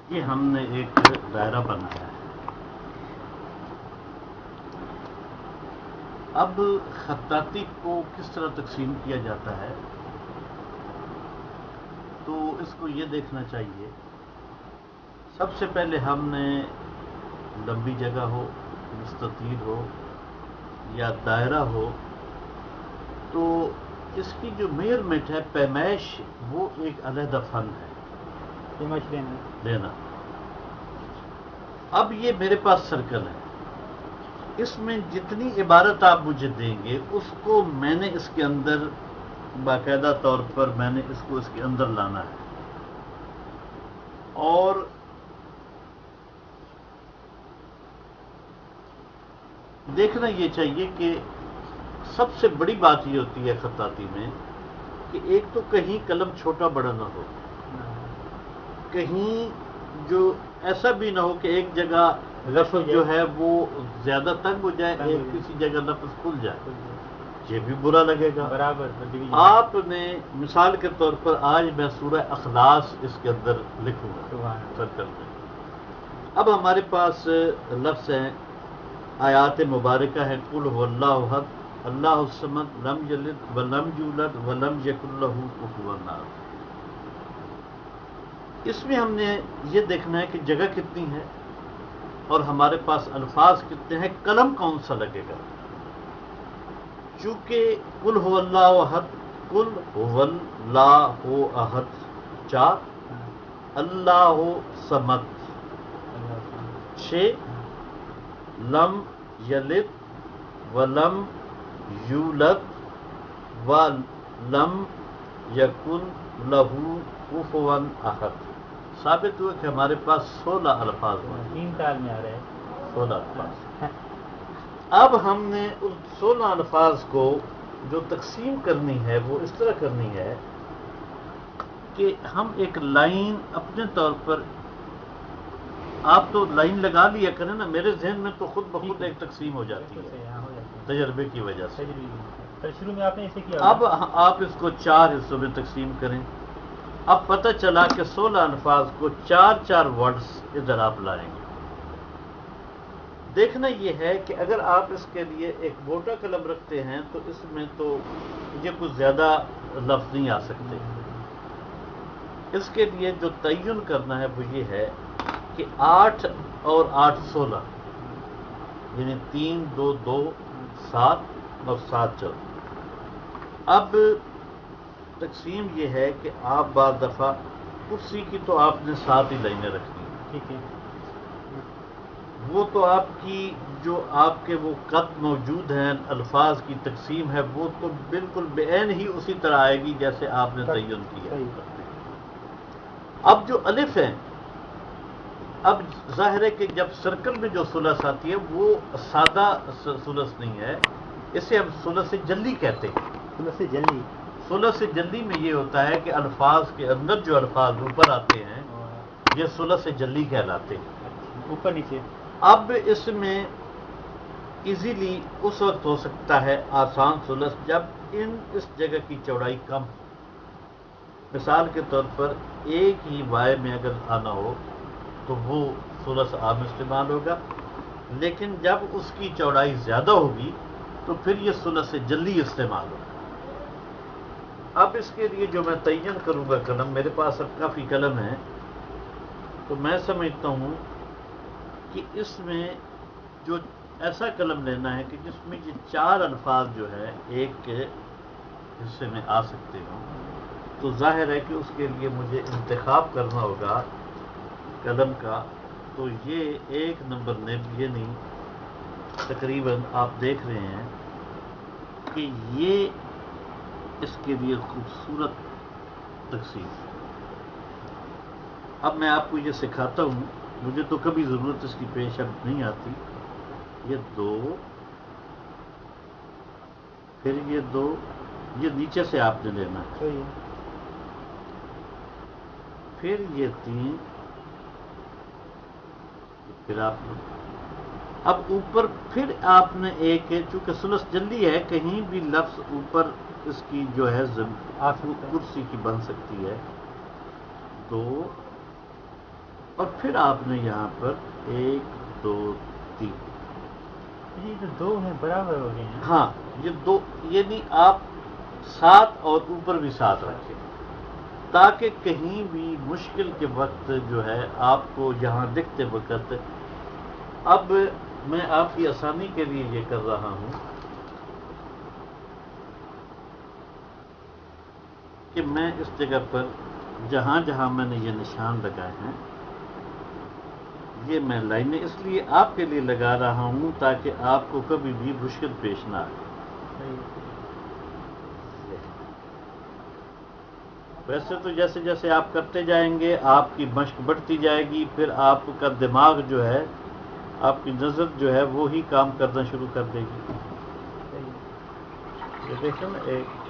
یہ ہم نے ایک دائرہ بنایا ہے. اب خطاطی کو کس طرح تقسیم کیا جاتا ہے تو اس کو یہ دیکھنا چاہیے. سب سے پہلے ہم نے لمبی جگہ ہو، مستطیل ہو یا دائرہ ہو، تو اس کی جو میئرمنٹ ہے، پیمائش، وہ ایک علیحدہ فن ہے. پیمائش لینا. اب یہ میرے پاس سرکل ہے، اس میں جتنی عبارت آپ مجھے دیں گے اس کو میں نے اس کے اندر باقاعدہ طور پر میں نے اس کو اس کے اندر لانا ہے. اور دیکھنا یہ چاہیے کہ سب سے بڑی بات یہ ہوتی ہے خطاطی میں کہ ایک تو کہیں قلم چھوٹا بڑا نہ ہو، کہیں جو ایسا بھی نہ ہو کہ ایک جگہ لفظ جو ہے وہ زیادہ تنگ ہو جائے، ایک کسی جگہ لفظ کھل جائے، یہ بھی برا لگے گا. برابر. آپ نے مثال کے طور پر آج میں سورہ اخلاص اس کے اندر لکھوں گا سرکل میں. اب ہمارے پاس لفظ ہیں، آیات مبارکہ ہے، قل هو اللہ احد اللہ الصمد لم یلد ولم یولد ولم یکن لہ کفوا احد. اس میں ہم نے یہ دیکھنا ہے کہ جگہ کتنی ہے اور ہمارے پاس الفاظ کتنے ہیں، قلم کون سا لگے گا. چونکہ قل هو اللہ احد، قل هو اللہ احد 4، اللہ صمد 6، لم یلد ولم یولد ولم یکن لہ کفوا احد. ثابت ہوا کہ ہمارے پاس 16 الفاظ ہیں. 3 تال میں آ رہے ہیں 16 الفاظ. اب ہم نے ان 16 الفاظ کو جو تقسیم کرنی ہے وہ اس طرح کرنی ہے کہ ہم ایک لائن اپنے طور پر، آپ تو لائن لگا لیا کریں نا، میرے ذہن میں تو خود بخود ایک تقسیم ہو جاتی ہے تجربے کی وجہ سے. شروع میں آپ نے اسے کیا. اب آپ اس کو 4 حصوں میں تقسیم کریں. اب پتہ چلا کہ 16 الفاظ کو 4 ورڈز ادھر آپ لائیں گے. دیکھنا یہ ہے کہ اگر آپ اس کے لیے ایک موٹا قلم رکھتے ہیں تو اس میں تو یہ کچھ زیادہ لفظ نہیں آ سکتے. اس کے لیے جو تعین کرنا ہے وہ یہ ہے کہ 8 اور 8 16، یعنی 3 2 2 7 اور 7 14. اب تقسیم یہ ہے کہ آپ بعض دفعہ کرسی کی تو آپ نے 7 ہی لائنیں رکھنی ہیں. ٹھیک ہے. وہ تو آپ کی جو آپ کے وہ قد موجود ہیں، الفاظ کی تقسیم ہے، وہ تو بالکل بے عین ہی اسی طرح آئے گی جیسے آپ نے تعین کیا. اب جو الف ہیں، اب ظاہر ہے کہ جب سرکل میں جو ثلث آتی ہے وہ سادہ ثلث نہیں ہے، اسے ہم ثلث جلی کہتے ہیں. ثلث جلی میں یہ ہوتا ہے کہ الفاظ کے اندر جو الفاظ اوپر آتے ہیں یہ ثلث جلی کہلاتے ہیں، اوپر نیچے. اب اس میں ایزیلی اس وقت ہو سکتا ہے آسان ثلث جب اس جگہ کی چوڑائی کم ہو. مثال کے طور پر ایک ہی وائے میں اگر آنا ہو تو وہ ثلث عام استعمال ہوگا، لیکن جب اس کی چوڑائی زیادہ ہوگی تو پھر یہ ثلث جلی استعمال ہوگا. اب اس کے لیے جو میں تعین کروں گا قلم، میرے پاس اب کافی قلم ہیں، تو میں سمجھتا ہوں کہ اس میں جو ایسا قلم لینا ہے کہ جس میں یہ 4 الفاظ جو ہے ایک حصے میں آ سکتے ہوں. تو ظاہر ہے کہ اس کے لیے مجھے انتخاب کرنا ہوگا قلم کا. تو یہ 1 نمبر نب، یہ نہیں، تقریباً آپ دیکھ رہے ہیں کہ یہ اس کے لیے خوبصورت تقسیم. اب میں آپ کو یہ سکھاتا ہوں، مجھے تو کبھی ضرورت اس کی پیش اب نہیں آتی. یہ 2، پھر یہ 2، یہ نیچے سے آپ نے لینا ہے، پھر یہ 3، پھر آپ نے اب اوپر پھر آپ نے ایک ہے، چونکہ ثلث جلی ہے کہیں بھی لفظ اوپر اس کی جو ہے کرسی کی بن سکتی ہے. 2 اور پھر آپ نے یہاں پر 1 2 3 یہ تو 2 ہیں برابر ہو گئے ہیں. ہاں یہ 2 یعنی آپ 7 اور اوپر بھی 7 رکھیں تاکہ کہیں بھی مشکل کے وقت جو ہے آپ کو یہاں لکھتے وقت. اب میں آپ کی آسانی کے لیے یہ کر رہا ہوں کہ میں اس جگہ پر جہاں جہاں میں نے یہ نشان لگائے ہیں یہ میں لائنیں اس لیے آپ کے لیے لگا رہا ہوں تاکہ آپ کو کبھی بھی مشکل پیش نہ آئے. ویسے تو جیسے جیسے آپ کرتے جائیں گے آپ کی مشق بڑھتی جائے گی، پھر آپ کا دماغ جو ہے آپ کی نظر جو ہے وہی کام کرنا شروع کر دے گی. یہ دیکھیں نا ایک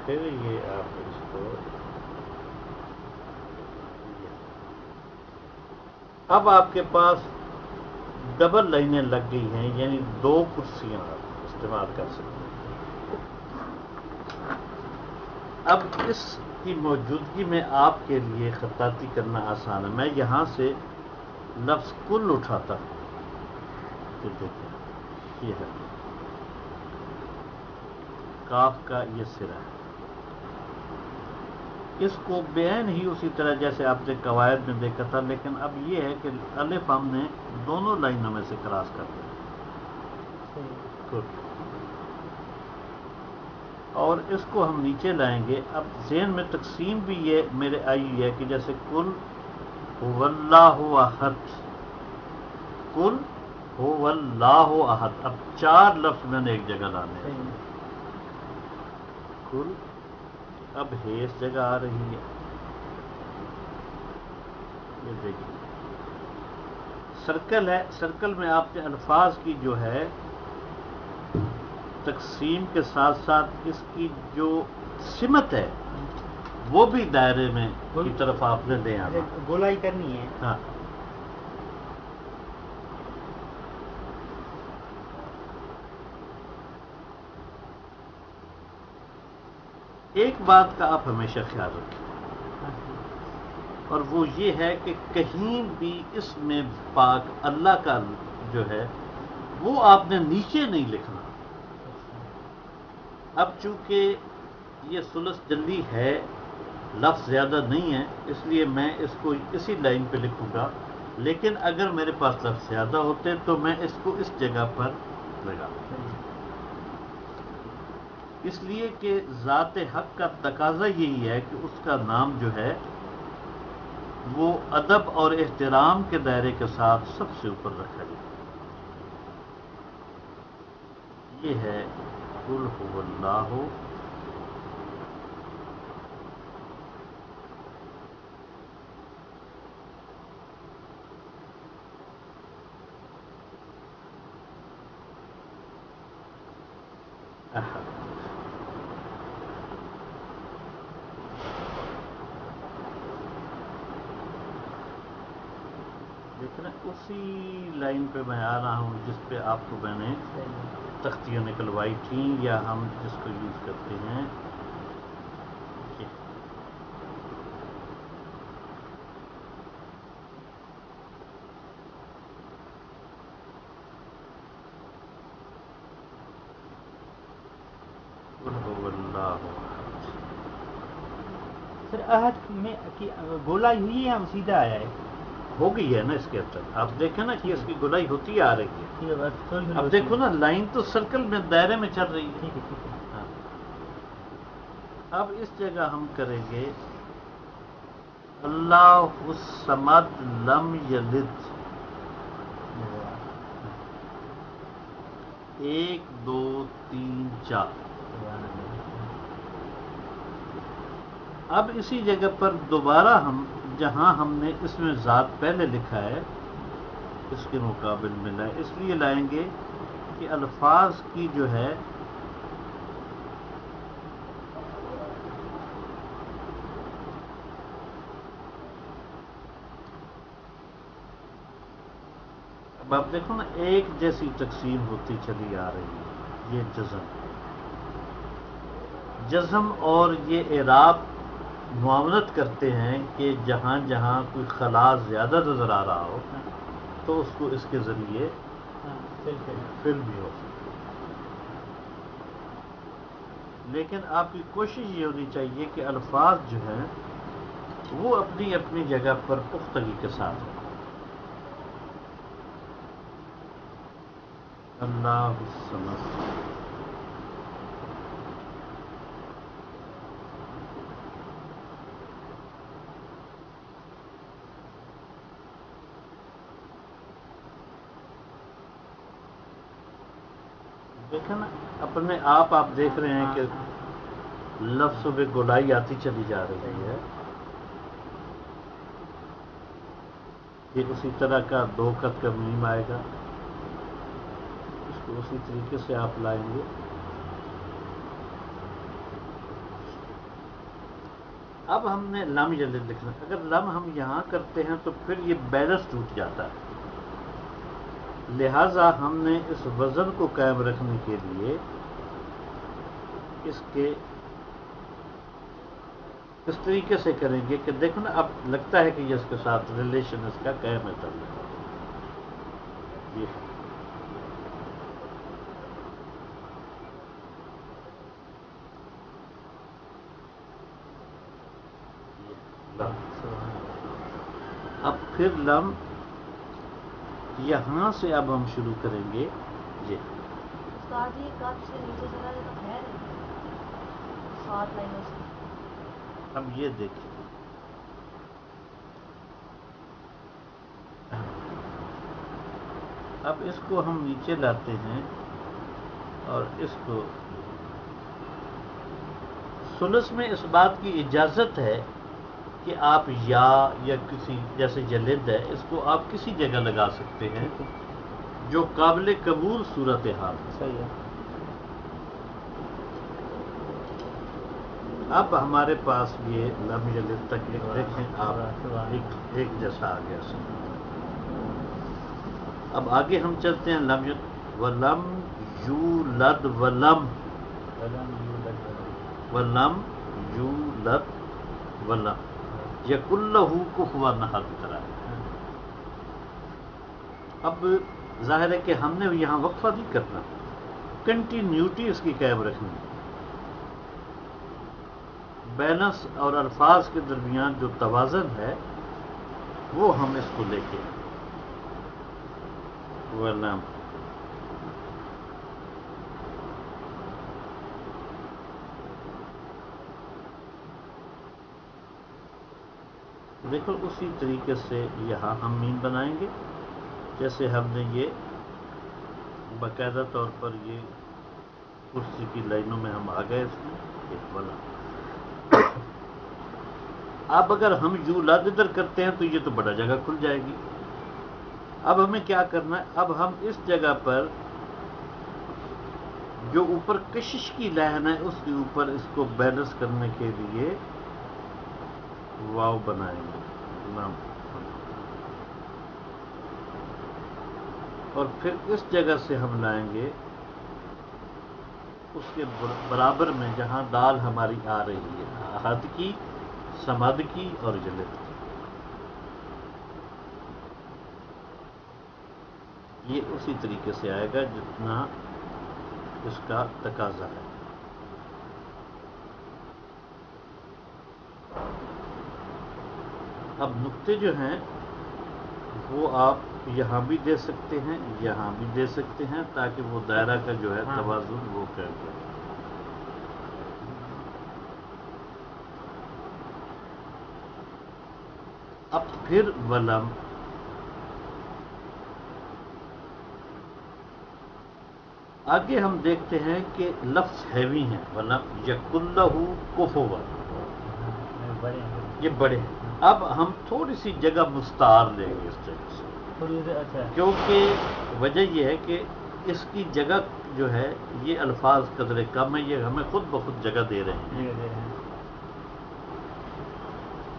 پھر یہ آپ اس کو اب آپ کے پاس ڈبل لائنیں لگ گئی ہیں، یعنی 2 کرسیاں آپ استعمال کر سکتے ہیں. اب اس کی موجودگی میں آپ کے لیے خطاطی کرنا آسان ہے. میں یہاں سے لفظ کل اٹھاتا ہوں، یہ دیکھیں یہ ہے کاف کا یہ سرا ہے. اس کو بین ہی اسی طرح جیسے آپ نے قواعد میں دیکھا تھا، لیکن اب یہ ہے کہ الف ہم نے دونوں لائنوں میں سے کراس کر دیا اور اس کو ہم نیچے لائیں گے. اب ذہن میں تقسیم بھی یہ میرے آئی ہے کہ جیسے کل هو اللہ احد، کل هو اللہ احد. اب 4 لفظ میں نے ایک جگہ لانے ہیں. کل اب ہے اس جگہ آ رہی ہے، یہ دیکھیے سرکل ہے. سرکل میں آپ کے الفاظ کی جو ہے تقسیم کے ساتھ ساتھ اس کی جو سمت ہے وہ بھی دائرے میں کی طرف آپ نے لے آنا، گولائی کرنی ہے. ہاں ایک بات کا آپ ہمیشہ خیال رکھیں اور وہ یہ ہے کہ کہیں بھی اس میں پاک اللہ کا جو ہے وہ آپ نے نیچے نہیں لکھنا. اب چونکہ یہ ثلث جلی ہے، لفظ زیادہ نہیں ہے، اس لیے میں اس کو اسی لائن پہ لکھوں گا. لیکن اگر میرے پاس لفظ زیادہ ہوتے تو میں اس کو اس جگہ پر لگا، اس لیے کہ ذات حق کا تقاضا یہی ہے کہ اس کا نام جو ہے وہ ادب اور احترام کے دائرے کے ساتھ سب سے اوپر رکھا جائے. یہ ہے قل هو اللہ احد. لیکن اسی لائن پہ میں آ رہا ہوں جس پہ آپ کو میں نے تختیاں نکلوائی تھیں یا ہم جس کو یوز کرتے ہیں. سر احد میں گولائی ہوئی ہے ہم سیدھا آیا ہے؟ ہو گئی ہے نا اس کے اندر. آپ دیکھیں نا کہ اس کی گولائی ہوتی آ رہی ہے. اب دیکھو نا لائن تو سرکل میں دائرے میں چل رہی ہے. ہاں. اب اس جگہ ہم کریں گے اللہ الصمد لم یلد. 1 2 3 4. اب اسی جگہ پر دوبارہ ہم جہاں ہم نے اس میں ذات پہلے لکھا ہے اس کے مقابل میں لائیں. اس لیے لائیں گے کہ الفاظ کی جو ہے اب آپ دیکھو نا ایک جیسی تقسیم ہوتی چلی آ رہی ہے. یہ جزم اور یہ اعراب معاونت کرتے ہیں کہ جہاں جہاں کوئی خلا زیادہ نظر آ رہا ہو تو اس کو اس کے ذریعے فل بھی ہو سکے. لیکن آپ کی کوشش یہ ہونی چاہیے کہ الفاظ جو ہیں وہ اپنی اپنی جگہ پر پختگی کے ساتھ ہوں. اللہ الصمد. دیکھیں نا اپنے آپ دیکھ رہے ہیں کہ لفظ میں گولائی آتی چلی جا رہی ہے. یہ اسی طرح کا 2 قط کا میم آئے گا. اس کو اسی طریقے سے آپ لائیں گے. اب ہم نے لم یلد لکھنا. اگر لم ہم یہاں کرتے ہیں تو پھر یہ بیلنس ٹوٹ جاتا ہے. لہذا ہم نے اس وزن کو قائم رکھنے کے لیے اس کے اس طریقے سے کریں گے کہ دیکھو نا اب لگتا ہے کہ یہ اس کے ساتھ ریلیشن اس کا قائم ہے. یہ اب پھر لم یہاں سے اب ہم شروع کریں گے. یہ استاد یہ کب سے نیچے چلا جاتا خیر ہے 7 لائنوں سے. اب یہ دیکھیں اب اس کو ہم نیچے لاتے ہیں اور اس کو ثلث میں اس بات کی اجازت ہے کہ آپ یا کسی جیسے جلد ہے اس کو آپ کسی جگہ لگا سکتے ہیں جو قابل قبول صورتحال ہے. صحیح ہے. اب ہمارے پاس یہ لم یلد تک دیکھیں آپ ایک جیسا آ گیا سب. اب آگے ہم چلتے ہیں لم یلد ولم یولد ولم یولد ولم یکن لہ کفوا احد کی طرح. اب ظاہر ہے کہ ہم نے یہاں وقفہ نہیں کرنا. کنٹینیوٹی اس کی قائم رکھنی. بیلنس اور الفاظ کے درمیان جو توازن ہے وہ ہم اس کو لے کے ولم دیکھو اسی طریقے سے یہاں ہم میم بنائیں گے جیسے ہم نے یہ باقاعدہ طور پر یہ کرسی کی لائنوں میں ہم آ گئے. اس میں ایک والا اب اگر ہم یولد ادھر کرتے ہیں تو یہ تو بڑا جگہ کھل جائے گی. اب ہمیں کیا کرنا ہے. اب ہم اس جگہ پر جو اوپر کشش کی لائن ہے اس کے اوپر اس کو بیلنس کرنے کے لیے واو بنائیں گے اور پھر اس جگہ سے ہم لائیں گے اس کے برابر میں جہاں دال ہماری آ رہی ہے احد کی سمد کی اور جلد کی. یہ اسی طریقے سے آئے گا جتنا اس کا تقاضا ہے. اب نقطے جو ہیں وہ آپ یہاں بھی دے سکتے ہیں یہاں بھی دے سکتے ہیں تاکہ وہ دائرہ کا جو ہے توازن وہ قائم کرے. اب پھر ولم آگے ہم دیکھتے ہیں کہ لفظ ہیوی ہیں. ولم یکن لہ کفوا یہ بڑے ہیں. اب ہم تھوڑی سی جگہ مستعار لیں گے اس جگہ سے. تھوڑی سی اچھا کیونکہ وجہ یہ ہے کہ اس کی جگہ جو ہے یہ الفاظ قدر کم ہے، یہ ہمیں خود بخود جگہ دے رہے ہیں۔ دے رہے ہیں۔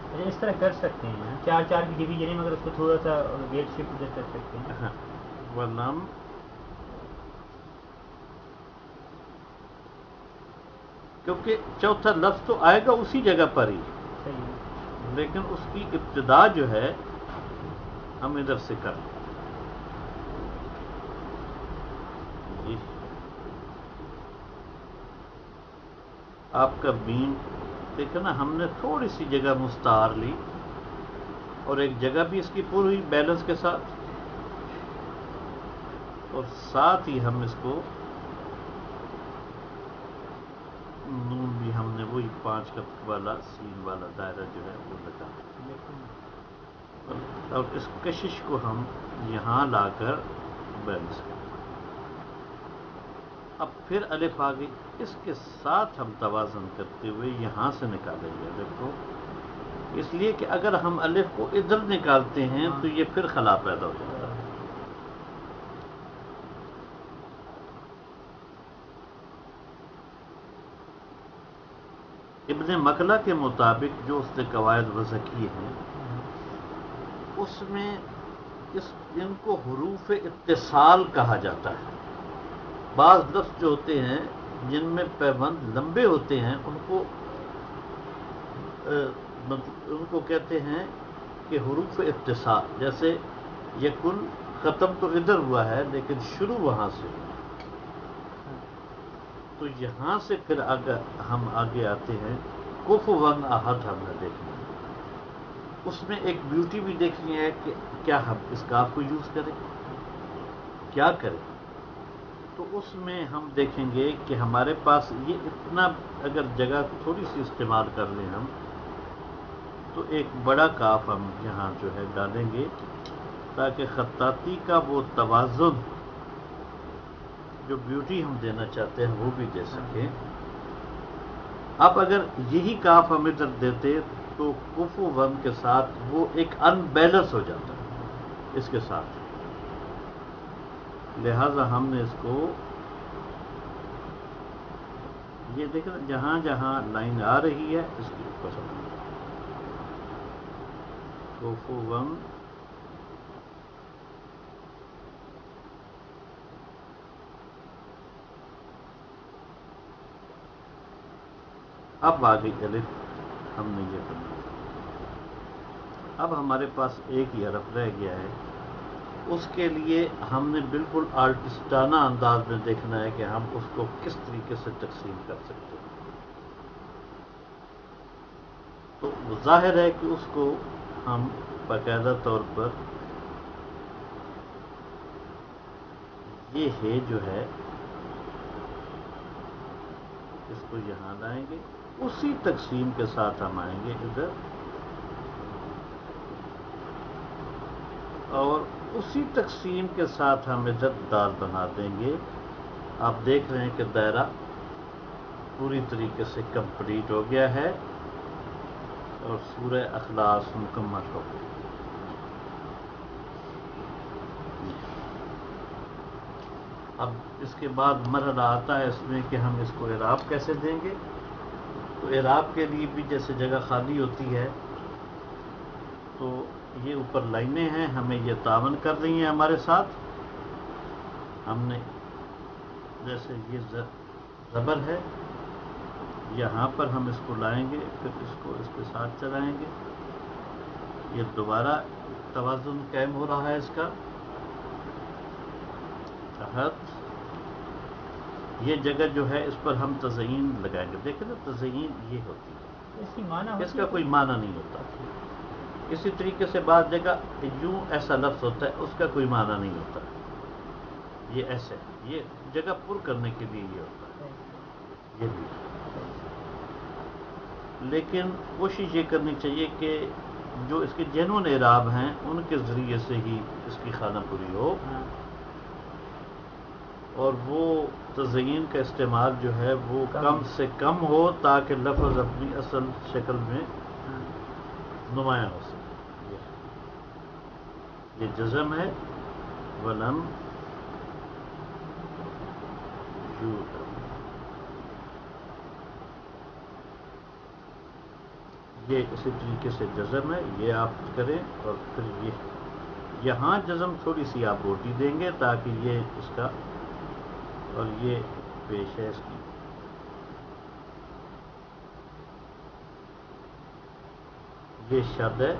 اچھا اس طرح کر سکتے ہیں 4 کی ڈویژن میں، اگر اس کو تھوڑا سا ویٹ شفٹ کر سکتے ہیں۔ ہاں، ورنہ کیونکہ چوتھا لفظ تو آئے گا اسی جگہ پر ہی، صحیح ہے۔ لیکن اس کی ابتدا جو ہے ہم ادھر سے کر لیں۔ جی آپ کا بین دیکھو نا، ہم نے تھوڑی سی جگہ مستعار لی اور ایک جگہ بھی اس کی پوری بیلنس کے ساتھ، اور ساتھ ہی ہم اس کو نون بھی ہم نے وہی 5 کا والا سین والا دائرہ جو ہے وہ لگا، اور اس کشش کو ہم یہاں لا کر بیلنس کریں۔ اب پھر الف آ گئی، اس کے ساتھ ہم توازن کرتے ہوئے یہاں سے نکالیں گے الف کو، اس لیے کہ اگر ہم الف کو ادھر نکالتے ہیں تو یہ پھر خلا پیدا ہو جاتا ہے۔ ابن مکلا کے مطابق جو اس نے قواعد وضع کی ہیں، اس میں ان کو حروف اتصال کہا جاتا ہے۔ بعض لفظ جو ہوتے ہیں جن میں پیوند لمبے ہوتے ہیں ان کو کہتے ہیں کہ حروف اتصال، جیسے یکن ختم تو ادھر ہوا ہے لیکن شروع وہاں سے، تو یہاں سے پھر اگر ہم آگے آتے ہیں کفواً احد ہم نے دیکھنا ہے، اس میں ایک بیوٹی بھی دیکھنی ہے کہ کیا ہم اس کاف کو یوز کریں، کیا کریں، تو اس میں ہم دیکھیں گے کہ ہمارے پاس یہ اتنا اگر جگہ تھوڑی سی استعمال کر لیں ہم، تو ایک بڑا کاف ہم یہاں جو ہے ڈالیں گے تاکہ خطاطی کا وہ توازن جو بیوٹی ہم دینا چاہتے ہیں وہ بھی دے سکیں۔ اب اگر یہی کاف ہم ادھر دیتے تو کفو ون کے ساتھ وہ ایک ان بیلنس ہو جاتا ہے اس کے ساتھ، لہذا ہم نے اس کو یہ دیکھنا جہاں جہاں لائن آ رہی ہے اس کے اوپر کفو ون، اب آگئی الف ہم نے یہ کرنا، اب ہمارے پاس ایک ہی حرف رہ گیا ہے، اس کے لیے ہم نے بالکل آرٹسٹانہ انداز میں دیکھنا ہے کہ ہم اس کو کس طریقے سے تقسیم کر سکتے ہیں۔ تو ظاہر ہے کہ اس کو ہم باقاعدہ طور پر یہ ہے جو ہے اس کو یہاں لائیں گے، اسی تقسیم کے ساتھ ہم آئیں گے ادھر، اور اسی تقسیم کے ساتھ ہم ادھر دال بنا دیں گے۔ آپ دیکھ رہے ہیں کہ دائرہ پوری طریقے سے کمپلیٹ ہو گیا ہے اور سورہ اخلاص مکمل ہو گئی۔ اب اس کے بعد مرحلہ آتا ہے اس میں کہ ہم اس کو اعراب کیسے دیں گے، تو اعراب کے لیے بھی جیسے جگہ خالی ہوتی ہے تو یہ اوپر لائنیں ہیں، ہمیں یہ تعاون کر رہی ہیں ہمارے ساتھ، ہم نے جیسے یہ زبر ہے یہاں پر ہم اس کو لائیں گے، پھر اس کو اس کے ساتھ چلائیں گے، یہ دوبارہ توازن قائم ہو رہا ہے اس کا، تحت یہ جگہ جو ہے اس پر ہم تزئین لگائیں گے۔ دیکھیں نا تزئین یہ ہوتی ہے، اس کی معنی اس کا کوئی معنی نہیں ہوتا۔ اسی طریقے سے بعض جگہ یوں ایسا لفظ ہوتا ہے، اس کا کوئی معنی نہیں ہوتا، یہ ایسے یہ جگہ پر کرنے کے لیے یہ ہوتا ہے، یہ بھی۔ لیکن کوشش یہ کرنی چاہیے کہ جو اس کے جینون اعراب ہیں ان کے ذریعے سے ہی اس کی خانہ پوری ہو، اور وہ تزئین کا استعمال جو ہے وہ کم سے کم ہو تاکہ لفظ اپنی اصل شکل میں نمایاں ہو سکے۔ یہ جزم ہے، ولم یولد، یہ اسی طریقے سے جزم ہے، یہ آپ کریں، اور پھر یہاں جزم تھوڑی سی آپ روٹی دیں گے تاکہ یہ اس کا، اور یہ پیش ہے اس کی، یہ شد ہے،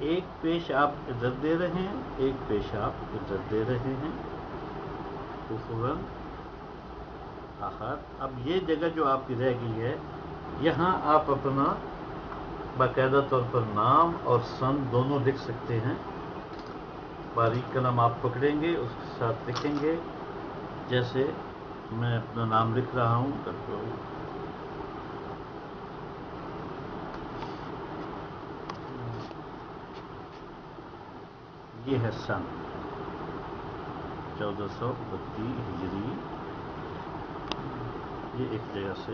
ایک پیش آپ ادھر دے رہے ہیں، ایک پیش آپ ادھر دے رہے ہیں، کفواً احد۔ اب یہ جگہ جو آپ کی رہ گئی ہے، یہاں آپ اپنا باقاعدہ طور پر نام اور سن دونوں لکھ سکتے ہیں، باریک قلم آپ پکڑیں گے، اس کے ساتھ لکھیں گے، جیسے میں اپنا نام لکھ رہا ہوں، یہ ہے سن 1432 ہجری، یہ ایک جگہ سے،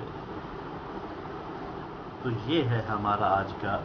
تو یہ ہے ہمارا آج کا